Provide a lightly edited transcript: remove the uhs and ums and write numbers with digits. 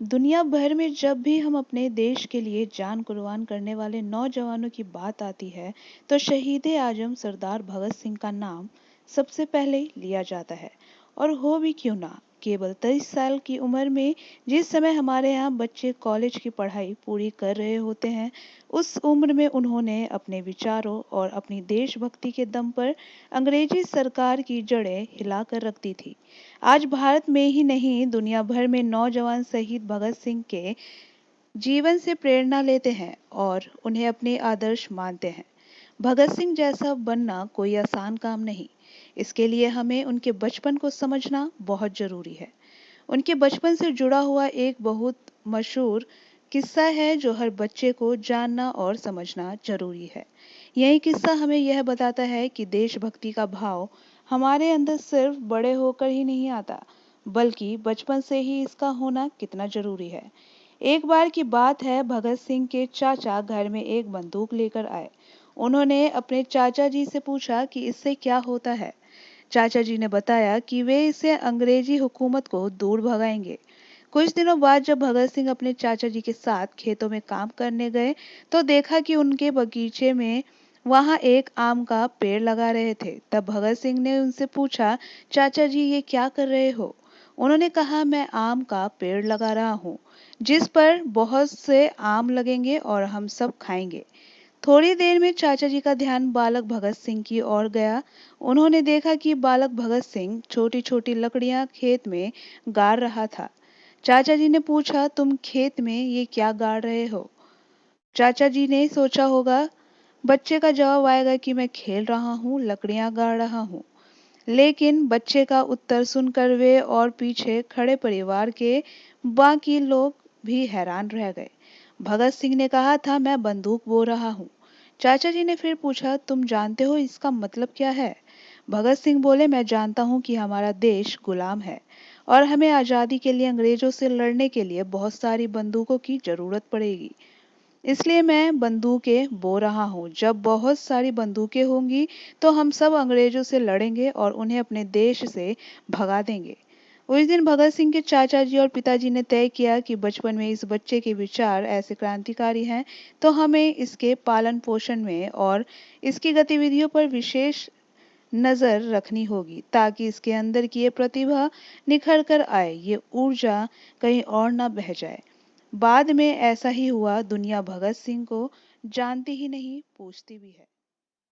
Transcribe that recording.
दुनिया भर में जब भी हम अपने देश के लिए जान कुर्बान करने वाले नौजवानों की बात आती है, तो शहीद आजम सरदार भगत सिंह का नाम सबसे पहले लिया जाता है। और हो भी क्यों ना, केवल 23 साल की उम्र में, जिस समय हमारे यहाँ बच्चे कॉलेज की पढ़ाई पूरी कर रहे होते हैं, उस उम्र में उन्होंने अपने विचारों और अपनी देशभक्ति के दम पर अंग्रेजी सरकार की जड़ें हिलाकर रख दी थी। आज भारत में ही नहीं, दुनिया भर में नौजवान शहीद भगत सिंह के जीवन से प्रेरणा लेते हैं और उन्हें अपने आदर्श मानते हैं। भगत सिंह जैसा बनना कोई आसान काम नहीं। इसके लिए हमें उनके बचपन को समझना बहुत जरूरी है। उनके बचपन से जुड़ा हुआ एक बहुत मशहूर किस्सा है जो हर बच्चे को जानना और समझना जरूरी है। यही किस्सा हमें यह बताता है कि देशभक्ति का भाव हमारे अंदर सिर्फ बड़े होकर ही नहीं आता, बल्कि बचपन से ही इसका होना कितना जरूरी है। एक बार की बात है, भगत सिंह के चाचा घर में एक बंदूक लेकर आए। उन्होंने अपने चाचा जी से पूछा कि इससे क्या होता है। चाचा जी ने बताया कि वे इससे अंग्रेजी हुकूमत को दूर भगाएंगे। कुछ दिनों बाद जब भगत सिंह अपने चाचा जी के साथ खेतों में काम करने गए, तो देखा कि उनके बगीचे में वहां एक आम का पेड़ लगा रहे थे। तब भगत सिंह ने उनसे पूछा, चाचा जी ये क्या कर रहे हो? उन्होंने कहा, मैं आम का पेड़ लगा रहा हूँ, जिस पर बहुत से आम लगेंगे और हम सब खाएंगे। थोड़ी देर में चाचा जी का ध्यान बालक भगत सिंह की ओर गया। उन्होंने देखा कि बालक भगत सिंह छोटी छोटी लकड़ियां खेत में गाड़ रहा था। चाचा जी ने पूछा, तुम खेत में ये क्या गाड़ रहे हो? चाचा जी ने सोचा होगा, बच्चे का जवाब आएगा कि मैं खेल रहा हूँ, लकड़ियां गाड़ रहा हूँ। लेकिन बच्चे का उत्तर सुनकर वे और पीछे खड़े परिवार के बाकी लोग भी हैरान रह गए। भगत सिंह ने कहा था, मैं बंदूक बो रहा हूँ। चाचा जी ने फिर पूछा, तुम जानते हो इसका मतलब क्या है? भगत सिंह बोले, मैं जानता हूँ कि हमारा देश गुलाम है और हमें आज़ादी के लिए अंग्रेजों से लड़ने के लिए बहुत सारी बंदूकों की जरूरत पड़ेगी। इसलिए मैं बंदूकें बो रहा हूँ। जब बहुत सारी बंदूकें होंगी, तो हम सब अंग्रेजों से लड़ेंगे और उन्हें अपने देश से भगा देंगे। उस दिन भगत सिंह के चाचा जी और पिताजी ने तय किया कि बचपन में इस बच्चे के विचार ऐसे क्रांतिकारी हैं, तो हमें इसके पालन पोषण में और इसकी गतिविधियों पर विशेष नजर रखनी होगी, ताकि इसके अंदर की ये प्रतिभा निखर कर आए, ये ऊर्जा कहीं और ना बह जाए। बाद में ऐसा ही हुआ। दुनिया भगत सिंह को जानती ही नहीं, पूछती भी है।